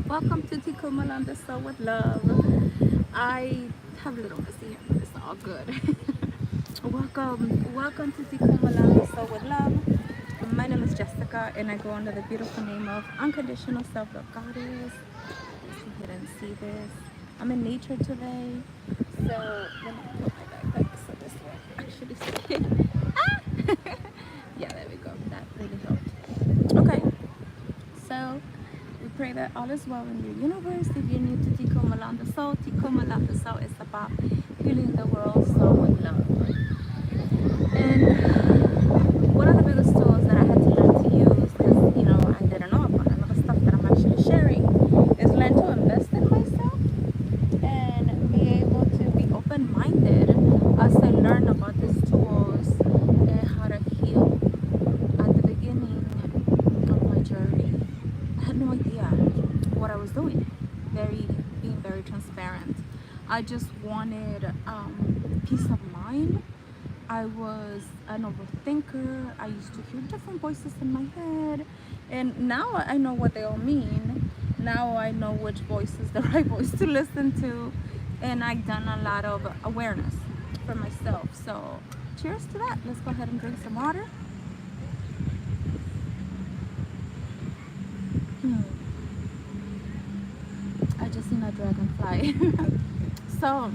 Welcome to Tikuma on the Soul with Love. I have a little messy here, but it's all good. welcome to Tikuma on the Soul with Love. My name is Jessica, and I go under the beautiful name of Unconditional Self-Love Goddess. Let's go ahead and see this. I'm in nature today, so let me put my backpack so this will actually stay. Yeah, there we go. That really helped. Okay, so we pray that all is well in your universe. If you're new to Tikkun Olam the Soul, Tikkun Olam the Soul is about healing the world, soul, with love. And one of the biggest tools that I had to learn to use, because I didn't know about another stuff that I'm actually sharing, is learn to invest in myself and be able to be open-minded as I learn about these tools and how to heal. At the beginning of my journey, I had no idea what I was doing. Being very transparent. I just wanted peace of mind. I was an overthinker. I used to hear different voices in my head, and now I know what they all mean. Now I know which voice is the right voice to listen to, and I've done a lot of awareness for myself. So cheers to that. Let's go ahead and drink some water. I just seen a dragonfly. So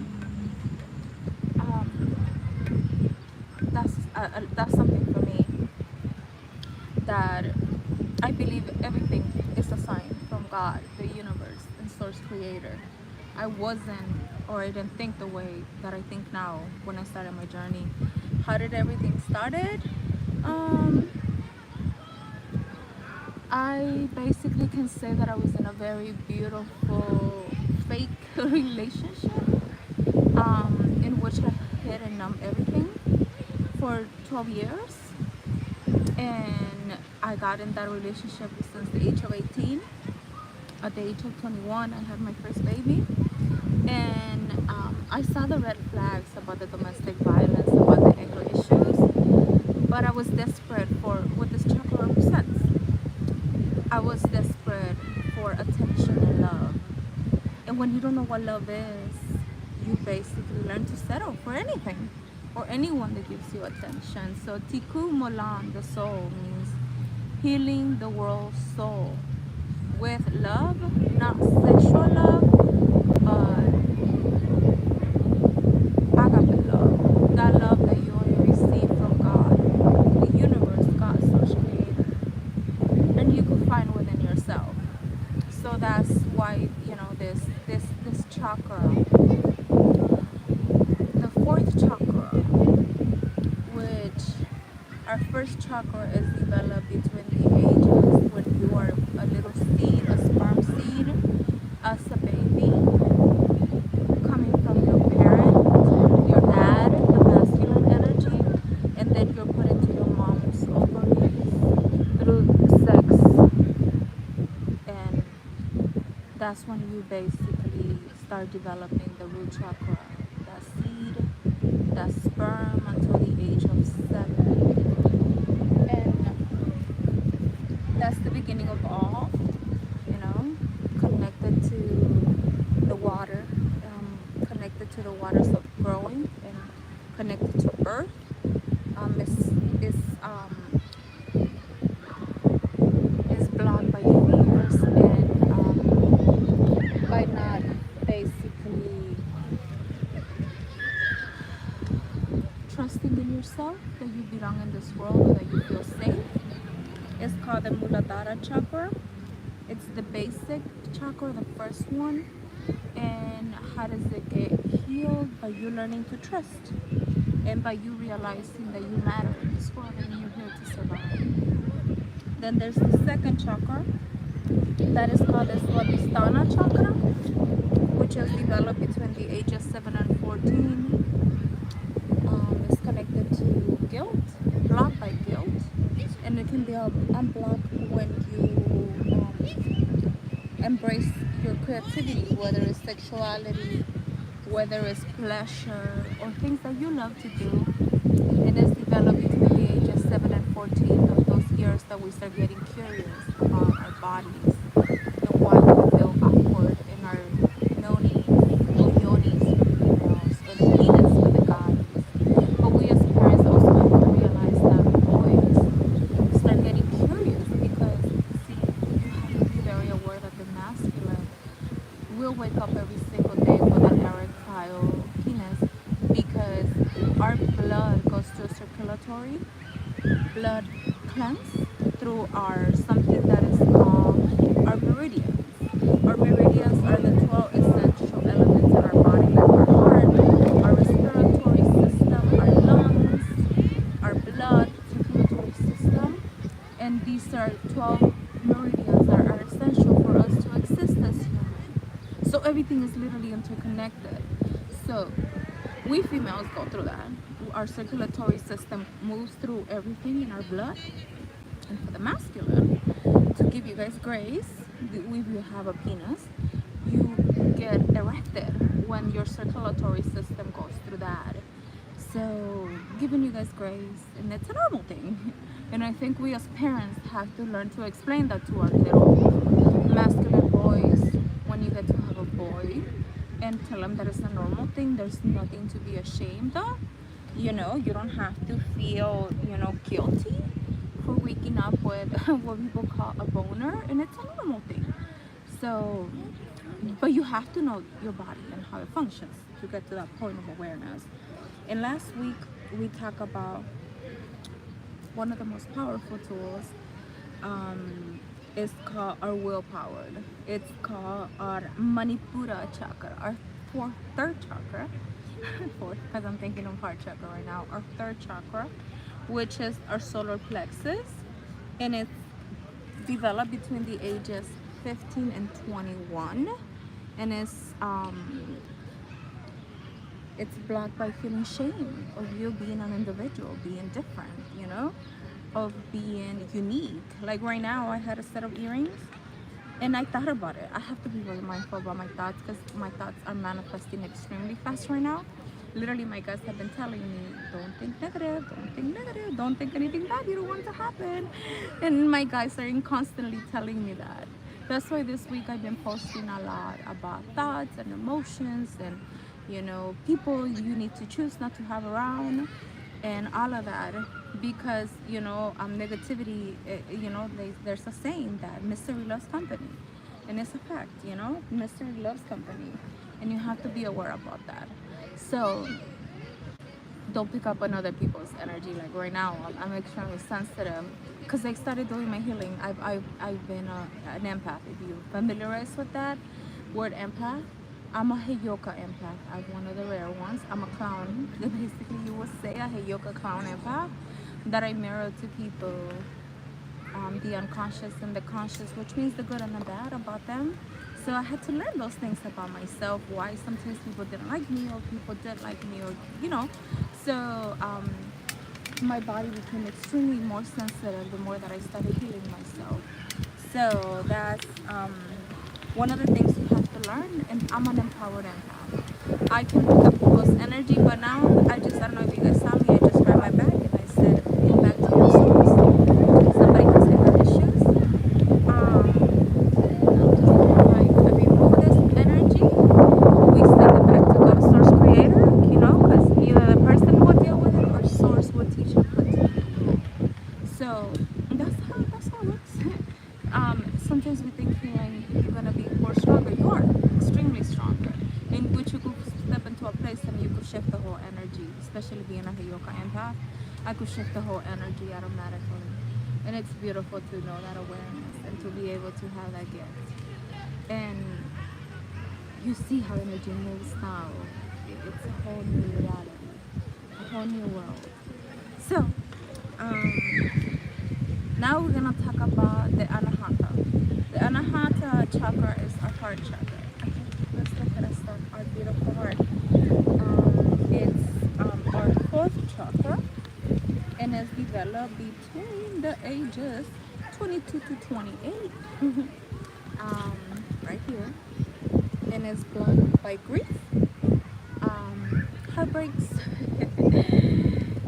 that's something for me, that I believe everything is a sign from God, the universe, and source creator. I didn't think the way that I think now when I started my journey. How did everything started? I basically can say that I was in a very beautiful fake relationship, in which I hid and numbed everything for 12 years. And I got in that relationship since the age of 18. At the age of 21, I had my first baby. And I saw the red flags about the domestic violence, about the anger issues. But I was desperate for what this chakra represents. I was desperate for attention and love. And when you don't know what love is, you basically learn to settle for anything or anyone that gives you attention. So Tikkun Olam, the soul, means healing the world's soul with love, not sexual love, but agape love. That love that you only receive from God, the universe, God, source creator, and you can find within yourself. So that's why this chakra, the fourth chakra, which our first chakra is developed between the ages when you are a little seed, a sperm seed, as a baby, coming from your parent, your dad, the masculine energy, and then you're put into your mom's ovaries through sex, and that's when you basically start developing the root chakra, that seed, that sperm, until the age of 7. And that's the beginning of all, connected to the water, connected to the waters of growing, and connected to earth. Is blocked by universe, and by not basically trusting in yourself that you belong in this world, or that you feel safe. It's called the Muladhara chakra. It's the basic chakra, the first one. And how does it get healed? By you learning to trust, and by you realizing that you matter in this world and you're here to survive. Then there's the second chakra, that is called the Swadhisthana chakra, which is developed between the ages 7 and 14. It's connected to guilt, blocked by guilt, and it can be unblocked when you embrace your creativity, whether it's sexuality, whether it's pleasure, or things that you love to do. And it's developed between the ages 7 and 14, of those years that we start getting curious about our bodies and why we feel we'll wake up every single day with an erectile penis because our blood goes to a circulatory blood cleanse through our something that is called our meridians. Our meridians are the 12 essential elements in our body, like our heart, our respiratory system, our lungs, our blood circulatory system, and these are 12 meridians that are essential for us to exist as humans. So everything is literally interconnected. So we females go through that. Our circulatory system moves through everything in our blood. And for the masculine, to give you guys grace, if you have a penis, you get erected when your circulatory system goes through that. So giving you guys grace, and it's a normal thing. And I think we as parents have to learn to explain that to our little masculine boys when you get to have a boy, and tell them that it's a normal thing. There's nothing to be ashamed of. You know, you don't have to feel, you know, guilty for waking up with what people call a boner, and it's a normal thing. So, but you have to know your body and how it functions to get to that point of awareness. And last week we talked about one of the most powerful tools. Is called our willpower. It's called our Manipura chakra, our third chakra. Fourth, because I'm thinking of heart chakra right now. Our third chakra, which is our solar plexus, and it's developed between the ages 15 and 21, and it's blocked by feeling shame of you being an individual, being different, you know, of being unique. Like right now, I had a set of earrings, and I thought about it. I have to be really mindful about my thoughts because my thoughts are manifesting extremely fast right now. Literally, my guys have been telling me, don't think negative, don't think negative, don't think anything bad you don't want to happen. And my guys are constantly telling me that. That's why this week I've been posting a lot about thoughts and emotions and, you know, people you need to choose not to have around and all of that. Because, you know, negativity, you know, there's a saying that misery loves company. And it's a fact, you know, misery loves company. And you have to be aware about that. So don't pick up on other people's energy. Like right now, I'm extremely sensitive because I started doing my healing. I've been an empath. If you're familiarized with that word, empath, I'm a HEYOKA empath. I'm one of the rare ones. I'm a clown. Basically, you would say a HEYOKA clown empath that I mirror to people, the unconscious and the conscious, which means the good and the bad about them. So I had to learn those things about myself, why sometimes people didn't like me or people did like me, or, you know. So my body became extremely more sensitive the more that I started healing myself. So that's one of the things you have to learn, and I'm an empowered empath. I can pick up people's energy, but now I don't know if you guys saw me, I just grabbed my bag and I said, get back to your source. Somebody has had issues. I remove this energy, we send it back to God's source creator, you know, because either the person will deal with it or source will teach it how to deal with it. So that's how it works. Sometimes we think you're gonna be more stronger. You are extremely stronger. In which you could step into a place and you could shift the whole energy, especially being a HEYOKA empath. I could shift the whole energy automatically. And it's beautiful to know that awareness and to be able to have that gift. And you see how energy moves now. It's a whole new reality, a whole new world. So, now we're gonna talk about the Anahata. The Anahata chakra is our heart chakra. Okay, let's look at our beautiful heart. It's our fourth chakra, and it's developed between the ages 22 to 28. Right here, and it's blocked by grief, heartbreaks.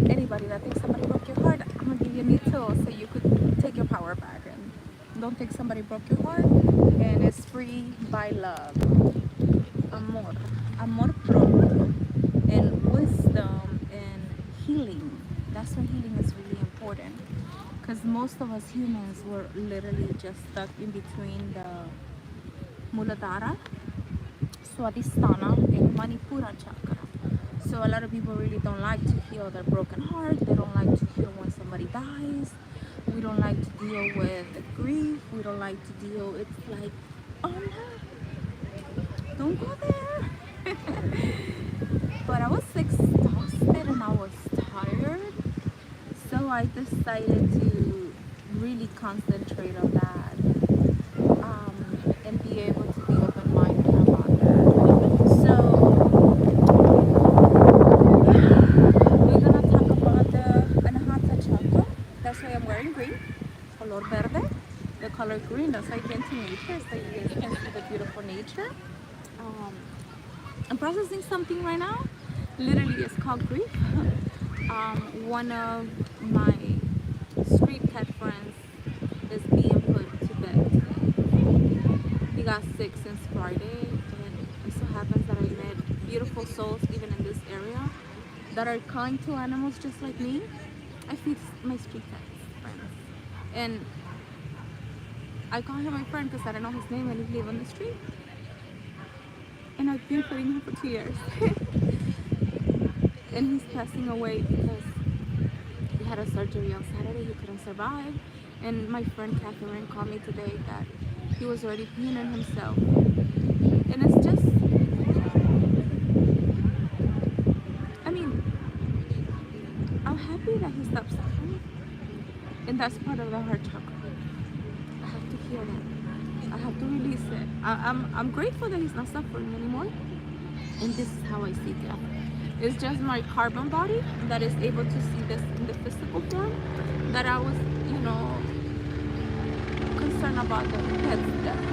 Anybody that thinks somebody broke your heart, I'm gonna give you a new tool so you could take your power back. And don't think somebody broke your heart, and it's free by love, amor propio, and wisdom and healing. That's why healing is really important, because most of us humans were literally just stuck in between the Muladhara Swadhisthana and Manipura chakra. So a lot of people really don't like to heal their broken heart. They don't like to heal when somebody dies. We don't like to deal with grief. We don't like to deal. It's like, oh no, don't go there. But I was exhausted and I was tired. So I decided to really concentrate on that, and be able to be open-minded about that. So we're gonna talk about the Anahata chakra. That's why I'm wearing green, color verde, the color green. That's how I get into nature, so you guys can see the beautiful nature. I'm processing something right now. Literally, it's called grief. One of my street cat friends is being put to bed today. He got sick since Friday, and it so happens that I met beautiful souls even in this area that are kind to animals just like me. I feed my street cats friends, and I call him my friend because I don't know his name and he lives on the street. And I've been feeding him for 2 years. And he's passing away because he had a surgery on Saturday. He couldn't survive. And my friend Catherine called me today that he was already peeing on himself. And it's just, I mean, I'm happy that he stopped suffering. And that's part of the heart chakra. I have to heal that. I have to release it. I'm grateful that he's not suffering anymore. And this is how I see death. It's just my carbon body that is able to see this in the physical form, that I was, concerned about the pet's death,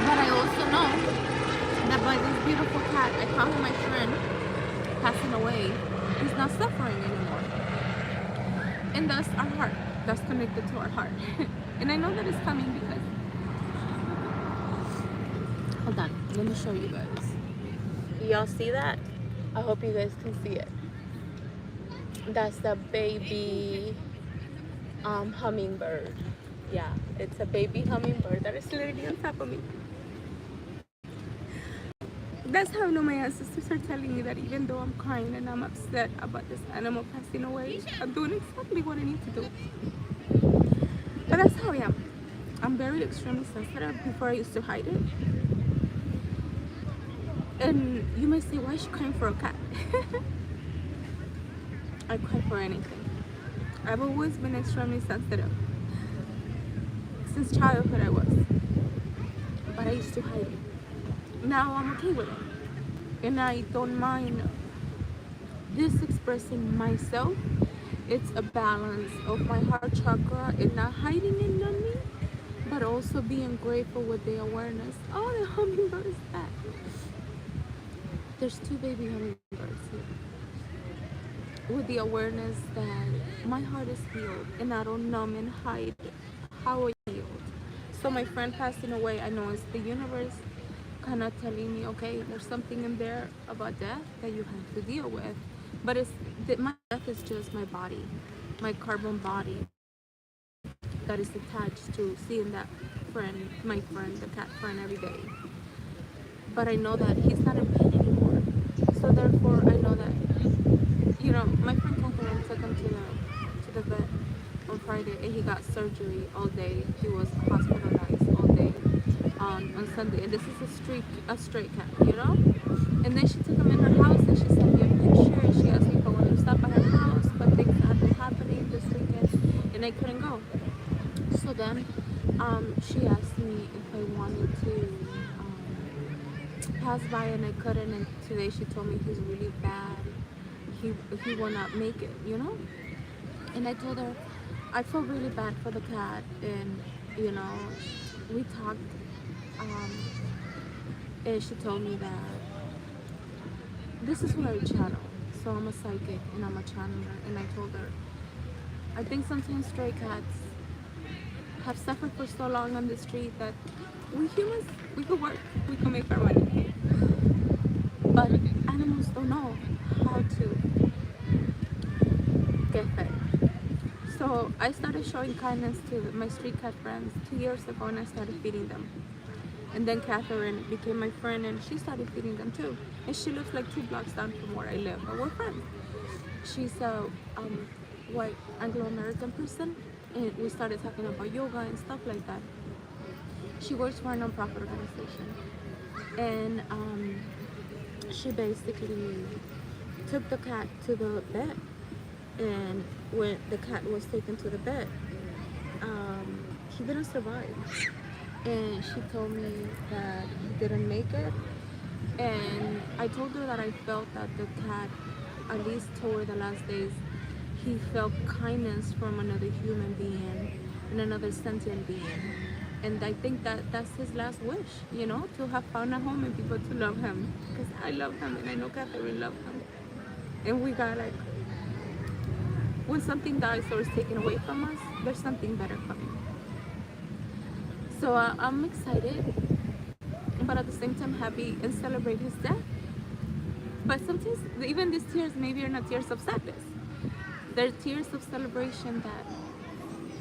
But I also know that by this beautiful cat, I call him my friend, passing away, he's not suffering anymore. And that's our heart. That's connected to our heart. And I know that it's coming because, hold on, let me show you guys. Y'all see that? I hope you guys can see it. That's the baby hummingbird. Yeah, it's a baby hummingbird that is literally on top of me. That's how I know my ancestors are telling me that even though I'm crying and I'm upset about this animal passing away, I'm doing exactly what I need to do. But that's how I am. I'm very extremely sensitive. Before I used to hide it. And you may say, why is she crying for a cat? I cry for anything. I've always been extremely sensitive. Since childhood I was. But I used to hide it. Now I'm okay with it. And I don't mind this expressing myself. It's a balance of my heart chakra and not hiding it on me, but also being grateful with the awareness. Oh, the hummingbird is back. There's 2 baby hummingbirds here. With the awareness that my heart is healed and I don't numb and hide how I healed. So my friend passing away, I know it's the universe kind of telling me, okay, there's something in there about death that you have to deal with. But my death is just my body, my carbon body that is attached to seeing that friend, my friend, the cat friend every day. But I know that he's not in pain anymore. So therefore, I know that, my friend Catherine took him to the vet on Friday, and he got surgery all day. He was hospitalized all day on Sunday. And this is a stray cat, And then she took him in her house and she sent me a picture and she asked me if I wanted to stop at her house, but things had been happening this weekend and I couldn't go. So then she asked me if I wanted to pass by and I couldn't, and today she told me he's really bad. He will not make it, And I told her I felt really bad for the cat, and we talked, and she told me that this is what I channel. So I'm a psychic and I'm a channeler, and I told her I think sometimes stray cats have suffered for so long on the street that we humans, we could work, we could make our money, but animals don't know how to get fed. So I started showing kindness to my street cat friends 2 years ago, and I started feeding them. And then Catherine became my friend, and she started feeding them too. And she lives like 2 blocks down from where I live, but we're friends. She's a white Anglo-American person, and we started talking about yoga and stuff like that. She works for a non-profit organization, and she basically took the cat to the vet. And when the cat was taken to the vet, he didn't survive. And she told me that he didn't make it. And I told her that I felt that the cat, at least toward the last days, he felt kindness from another human being and another sentient being. And I think that that's his last wish, you know, to have found a home and people to love him. Because I love him, and I know Catherine loved him. And we got like, when something dies or is taken away from us, there's something better coming. So I'm excited, but at the same time happy and celebrate his death. But sometimes even these tears maybe are not tears of sadness. They're tears of celebration that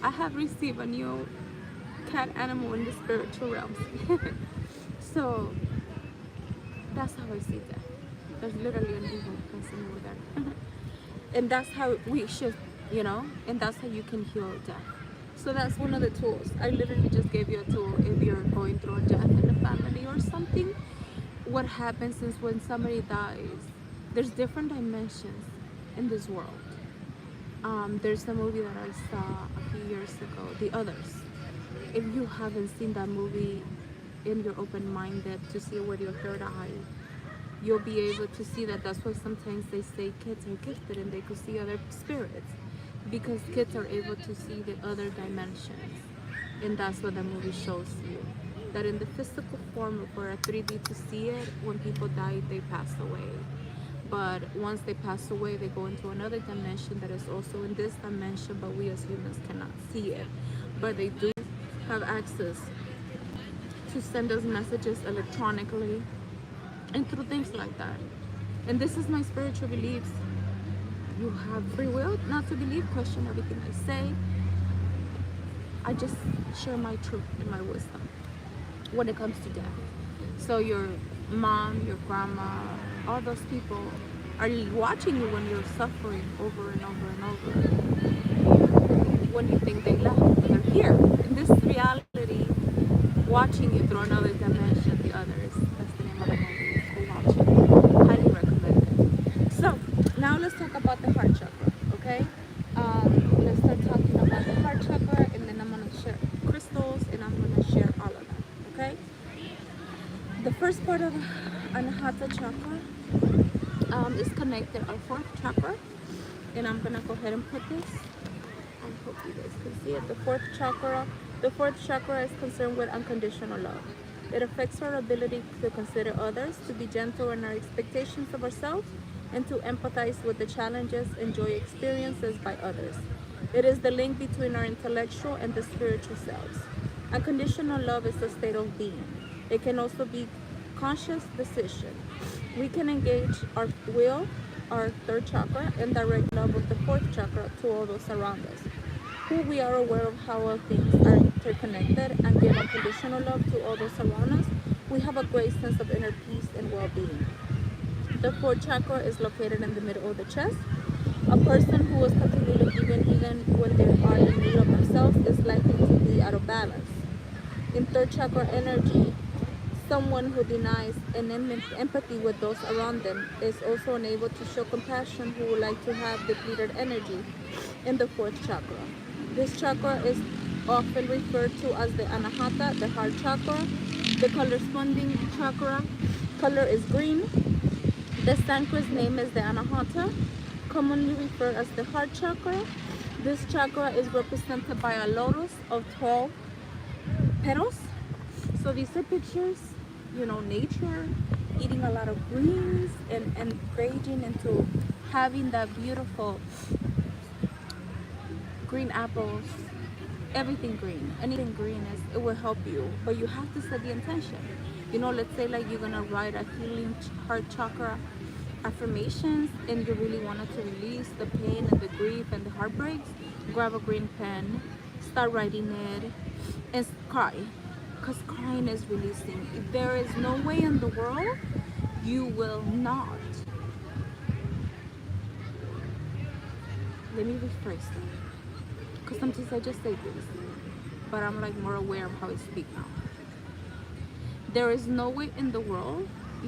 I have received a new cat animal in the spiritual realms. So that's how I see death. There's literally an evil person over there. And that's how we should, you know, and that's how you can heal death. So that's one of the tools. I literally just gave you a tool if you're going through a death in the family or something. What happens is when somebody dies, there's different dimensions in this world. There's a movie that I saw a few years ago, The Others. If you haven't seen that movie and you're open-minded to see with your third eye, you'll be able to see that. That's why sometimes they say kids are gifted and they could see other spirits, because kids are able to see the other dimensions. And that's what the movie shows you, that in the physical form, for a 3D to see it, when people die, they pass away. But once they pass away, they go into another dimension that is also in this dimension, but we as humans cannot see it. But they do have access to send us messages electronically and through things like that. And this is my spiritual beliefs. You have free will not to believe, question everything I say. I just share my truth and my wisdom when it comes to death. So your mom, your grandma, all those people are watching you when you're suffering over and over and over. When you think they left, but they're here in this reality, watching you through another dimension. The Others, that's the name of the movie. Go watch it. Highly recommend it. So now let's talk about the heart chakra, okay? Let's start talking about the heart chakra, and then I'm gonna share crystals, and I'm gonna share all of that, okay? The first part of Anahata chakra is connected our fourth chakra, and I'm gonna go ahead and put this. I hope you guys can see it. The fourth chakra is concerned with unconditional love. It affects our ability to consider others, to be gentle in our expectations of ourselves, and to empathize with the challenges and joy experiences by others. It is the link between our intellectual and the spiritual selves. Unconditional love is a state of being. It can also be conscious decision. We can engage our will, our third chakra, and direct love with the fourth chakra to all those around us, who we are aware of how all things are interconnected, and give unconditional love to all those around us. We have a great sense of inner peace and well-being. The fourth chakra is located in the middle of the chest. A person who is continually giving even when they are in need of themselves is likely to be out of balance. In third chakra energy, someone who denies an empathy with those around them is also unable to show compassion, who would like to have depleted energy in the fourth chakra. This chakra is often referred to as the Anahata, the heart chakra. The corresponding chakra color is green. The Sanskrit name is the Anahata, commonly referred as the heart chakra. This chakra is represented by a lotus of 12 petals. So these are pictures, you know, nature, eating a lot of greens and engaging into having that beautiful green apples, everything green. Anything green it will help you, but you have to set the intention. You know, let's say like you're gonna write a healing heart chakra affirmations and you really wanted to release the pain and the grief and the heartbreaks, grab a green pen, start writing it, and cry. Because crying is releasing. There is no way in the world you will not. Let me rephrase that. Because sometimes I just say this, but I'm like more aware of how I speak now. There is no way in the world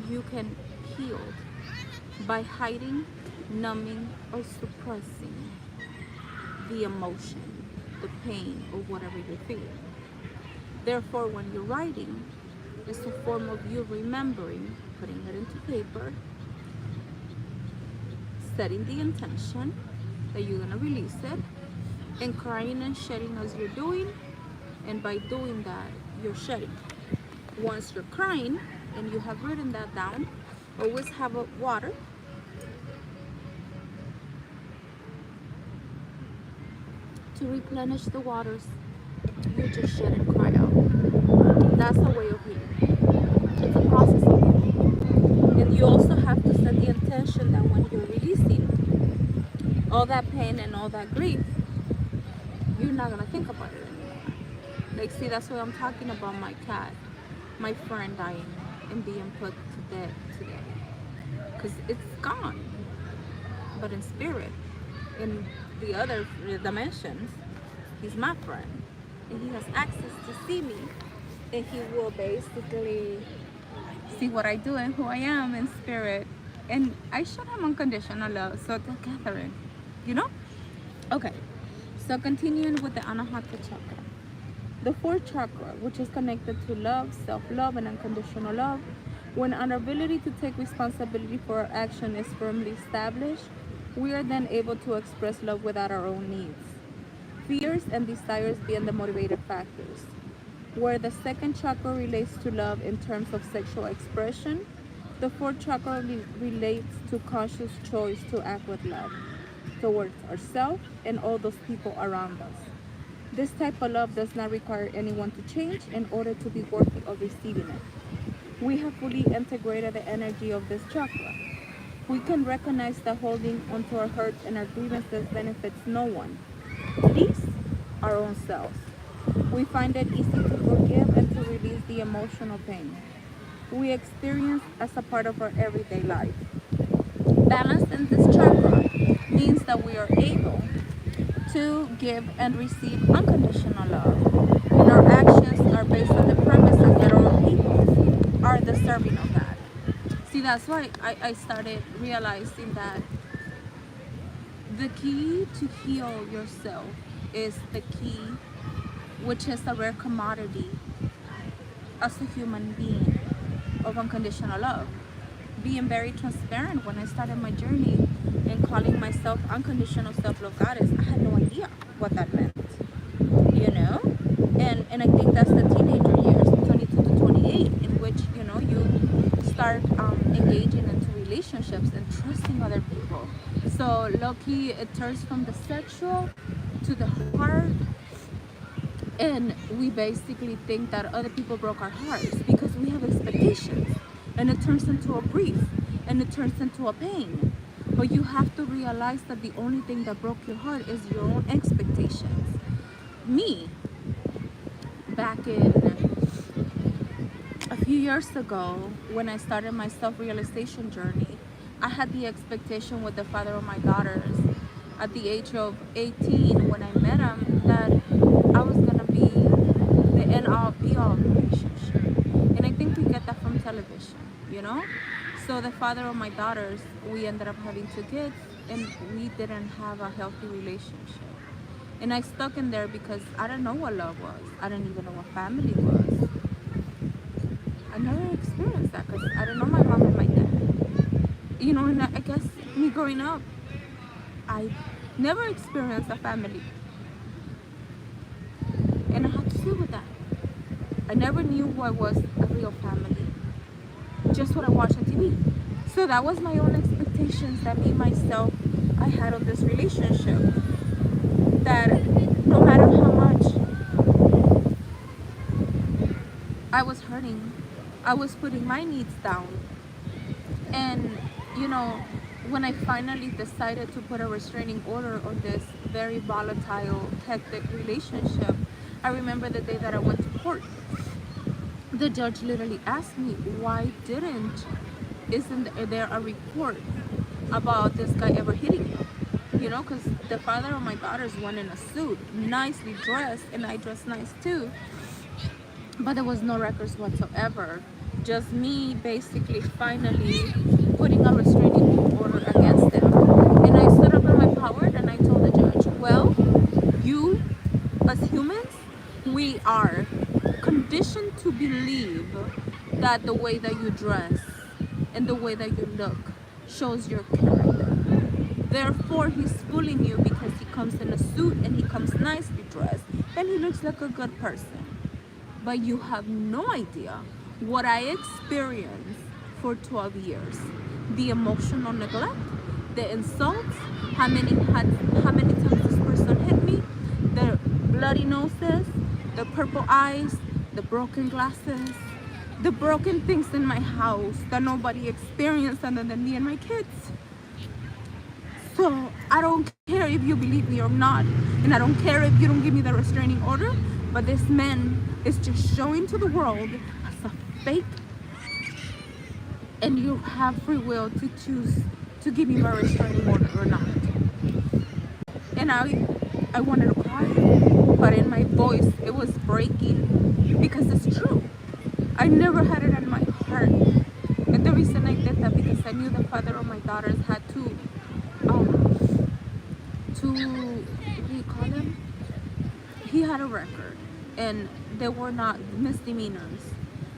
you can heal by hiding, numbing, or suppressing the emotion, the pain, or whatever you're feeling. Therefore, when you're writing, it's a form of you remembering, putting it into paper, setting the intention that you're gonna release it, and crying and shedding as you're doing, and by doing that, you're shedding. Once you're crying and you have written that down, always have a water to replenish the waters. You just shed and cry out. That's a way of healing. It's a process of healing. And you also have to set the intention that when you're releasing all that pain and all that grief, you're not gonna think about it anymore. Like, see, that's why I'm talking about my cat, my friend dying and being put to death today. Because it's gone. But in spirit, in the other dimensions, he's my friend. And he has access to see me. And he will basically see what I do and who I am in spirit. And I show him unconditional love. So to Catherine, you know? Okay. So continuing with the Anahata chakra. The fourth chakra, which is connected to love, self-love, and unconditional love. When our ability to take responsibility for our action is firmly established, we are then able to express love without our own needs, fears, and desires being the motivated factors. Where the second chakra relates to love in terms of sexual expression, the fourth chakra relates to conscious choice to act with love towards ourselves and all those people around us. This type of love does not require anyone to change in order to be worthy of receiving it. We have fully integrated the energy of this chakra. We can recognize that holding onto our hurts and our grievances benefits no one, at least our own selves. We find it easy to forgive and to release the emotional pain we experience as a part of our everyday life. Balance in this chakra means that we are able to give and receive unconditional love, and our actions are based on the premises that our people are deserving of that. See, that's why I started realizing that the key to heal yourself is the key, which is a rare commodity as a human being, of unconditional love. Being very transparent, when I started my journey and calling myself unconditional self-love goddess, I had no idea what that meant, you know? And I think that's the teenager years, 22 to 28, in which, you know, you start engaging into relationships and trusting other people. So low-key, it turns from the sexual to the heart, and we basically think that other people broke our hearts because we have expectations, and it turns into a grief, and it turns into a pain. But you have to realize that the only thing that broke your heart is your own expectations. Me, back in a few years ago, when I started my self-realization journey, I had the expectation with the father of my daughters at the age of 18 when I met him that I was gonna be the end all be all of the relationship. And I think we get that from television, you know? So the father of my daughters, we ended up having 2 kids, and we didn't have a healthy relationship. And I stuck in there because I didn't know what love was. I didn't even know what family was. I never experienced that because I didn't know my mom and my dad. You know, and I guess me growing up, I never experienced a family. And I had to deal with that. I never knew what was a real family. Just what I watched on TV. So that was my own expectations that me, myself, I had of this relationship. That no matter how much I was hurting, I was putting my needs down. And you know, when I finally decided to put a restraining order on this very volatile, hectic relationship, I remember the day that I went to court. The judge literally asked me, why isn't there a report about this guy ever hitting you? You know, because the father of my daughters went in a suit, nicely dressed, and I dressed nice too. But there was no records whatsoever. Just me basically finally putting a restraining order against them. And I stood up in my power and I told the judge, well, you as humans, we are conditioned to believe that the way that you dress and the way that you look shows your character. Therefore, he's fooling you because he comes in a suit and he comes nicely dressed and he looks like a good person. But you have no idea what I experienced for 12 years. The emotional neglect, the insults, how many times this person hit me, the bloody noses, the purple eyes, the broken glasses, the broken things in my house that nobody experienced other than me and my kids. So I don't care if you believe me or not, and I don't care if you don't give me the restraining order, but this man is just showing to the world as a fake, and you have free will to choose to give me my restraining order or not. And I wanted to cry, but in my voice it was breaking because it's true. I never had it in my heart, and the reason I did that because I knew the father of my daughters had to what do you call him? He had a record, and they were not misdemeanors.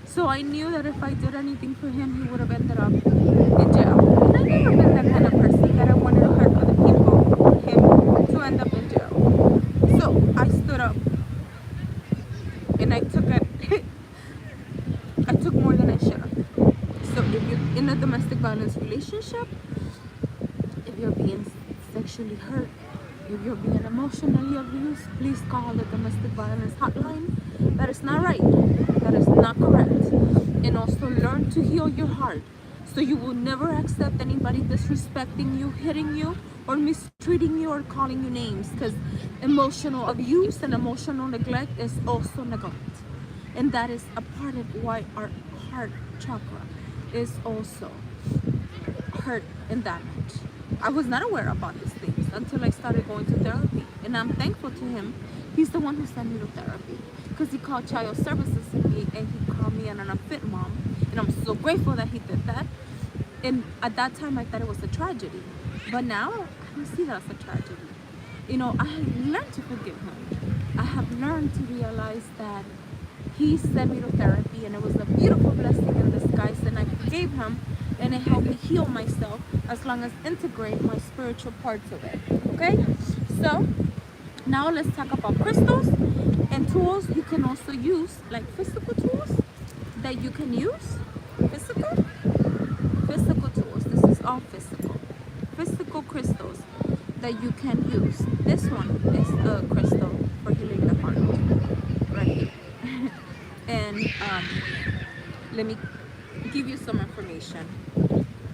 So I knew that if I did anything for him, he would have ended up in jail. And I've never been that kind of person that I wanted to hurt other people for him to end up in jail. So I stood up and I took it. I took more than I should have. So if you're in a domestic violence relationship, if you're being sexually hurt, if you're being emotionally abused, please call the domestic violence hotline. That is not right. That is not correct. And also learn to heal your heart, so you will never accept anybody disrespecting you, hitting you, or mistreating you, or calling you names, because emotional abuse and emotional neglect is also neglect. And that is a part of why our heart chakra is also hurt and damaged. I was not aware about these things until I started going to therapy, and I'm thankful to him. He's the one who sent me to therapy, because he called child services to me and he called me an unfit mom, and I'm so grateful that he did that. And at that time I thought it was a tragedy, but now I don't see that as a tragedy. You know, I have learned to forgive him. I have learned to realize that he sent me to therapy, and it was a beautiful blessing in disguise, and I forgave him, and it helped me heal myself as long as integrate my spiritual parts of it. Okay, so now let's talk about crystals and tools you can also use, like physical tools that you can use. Physical tools. This is all physical crystals that you can use. This one is a crystal for healing the heart, right here. And let me give you some information.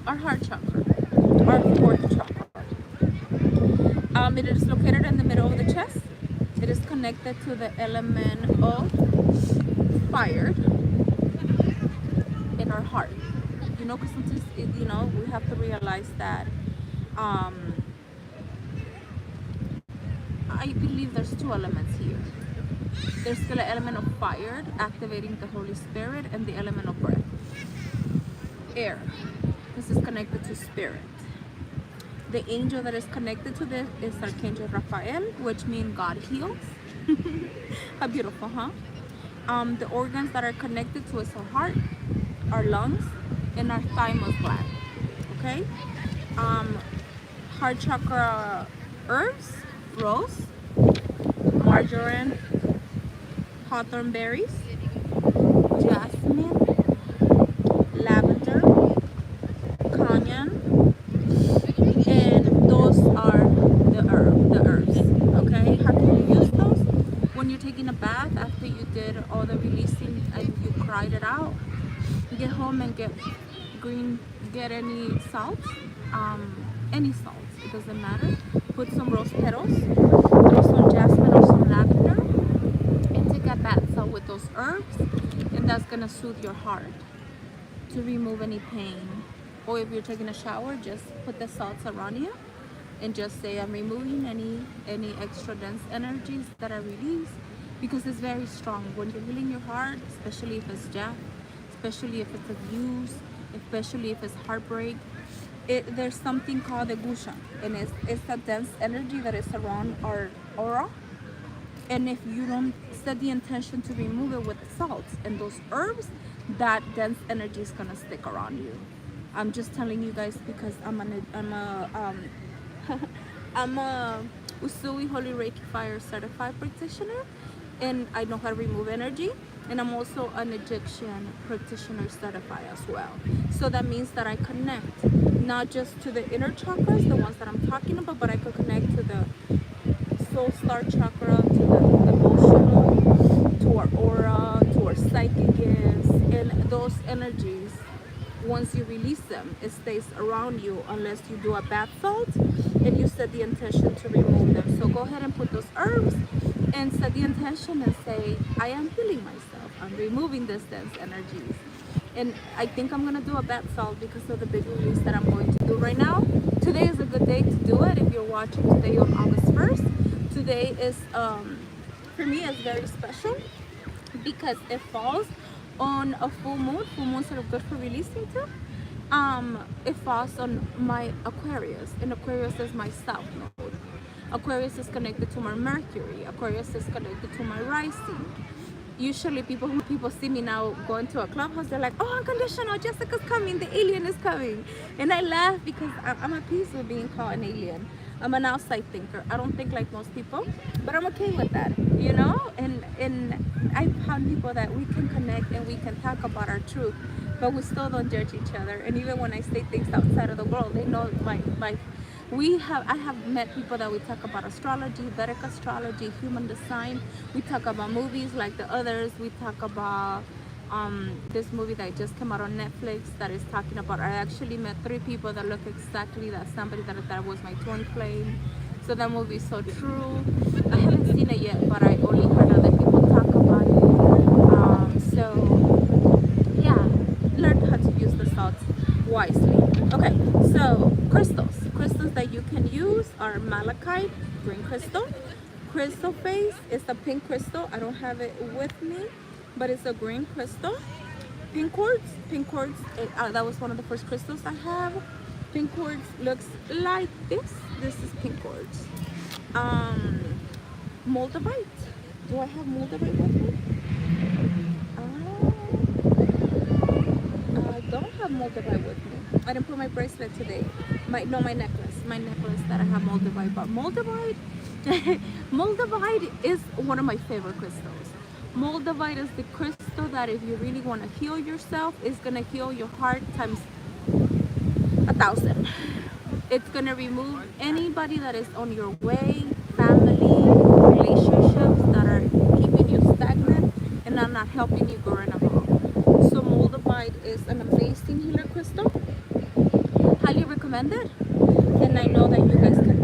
Our heart chakra, our fourth chakra. It is located in the middle of the chest. It is connected to the element of fire in our heart. You know, because sometimes, you know, we have to realize that I believe there's two elements here. There's still an element of fire, activating the Holy Spirit, and the element of breath, air. This is connected to spirit. The angel that is connected to this is Archangel Raphael, which means God heals. How beautiful, huh? The organs that are connected to is our heart, our lungs, and our thymus gland. Okay? Heart chakra herbs: rose, marjoram, hawthorn berries, jasmine, lavender, cayenne, and those are the herbs. Okay, how can you use those? When you're taking a bath, after you did all the releasing and you cried it out, get home and get get any salt, any salt, it doesn't matter. Put some rose petals, throw some jasmine or some lavender, and take a bath salt with those herbs, and that's gonna soothe your heart to remove any pain. Or if you're taking a shower, just put the salts around you and just say, I'm removing any extra dense energies that I release, because it's very strong when you're healing your heart, especially if it's death, especially if it's abuse, especially if it's heartbreak. There's something called the gusha, and it's a dense energy that is around our aura. And if you don't set the intention to remove it with salts and those herbs, that dense energy is gonna stick around you. I'm just telling you guys because I'm a USUI Holy Reiki Fire certified practitioner, and I know how to remove energy, and I'm also an Egyptian practitioner certified as well. So that means that I connect not just to the inner chakras, the ones that I'm talking about, but I could connect to the soul star chakra, to the emotional, to our aura, to our psychic gifts, and those energies, once you release them, it stays around you unless you do a bath salt and you set the intention to remove them. So go ahead and put those herbs and set the intention and say, I am healing myself. I'm removing these dense energies. And I think I'm gonna do a bath salt because of the big release that I'm going to do right now. Today is a good day to do it. If you're watching today on August 1st, today is, for me, it's very special because it falls on a full moon. Full moons are good for releasing too. It falls on my Aquarius, and Aquarius is my south node. Aquarius is connected to my Mercury. Aquarius is connected to my rising. Usually people see me now going to a clubhouse, they're like, oh, Unconditional, Jessica's coming, the alien is coming. And I laugh because I'm at peace with being called an alien. I'm an outside thinker. I don't think like most people, but I'm okay with that, you know? And I found people that we can connect and we can talk about our truth, but we still don't judge each other. And even when I say things outside of the world, they know I have met people that we talk about astrology, Vedic astrology, human design. We talk about movies like The Others. We talk about this movie that just came out on Netflix that is talking about, I actually met 3 people that look exactly like somebody that I thought was my twin flame. So that movie is so true. I haven't seen it yet, but I only heard other people talk about it. So yeah, learn how to use the salts wisely. Okay, so crystals that you can use are malachite, green crystal. Crystal face is a pink crystal. I don't have it with me, but it's a green crystal. Pink quartz, that was one of the first crystals I have. Pink quartz looks like this. This is pink quartz. Moldavite. Do I have moldavite with me? I don't have moldavite with me. I didn't put my bracelet today. My necklace that I have moldavite. But moldavite is one of my favorite crystals. Moldavite is the crystal that if you really want to heal yourself, is going to heal your heart times 1,000. It's going to remove anybody that is on your way, family, relationships that are keeping you stagnant and are not helping you grow and evolve. So moldavite is an amazing healer crystal. Highly recommend it. And I know that you guys can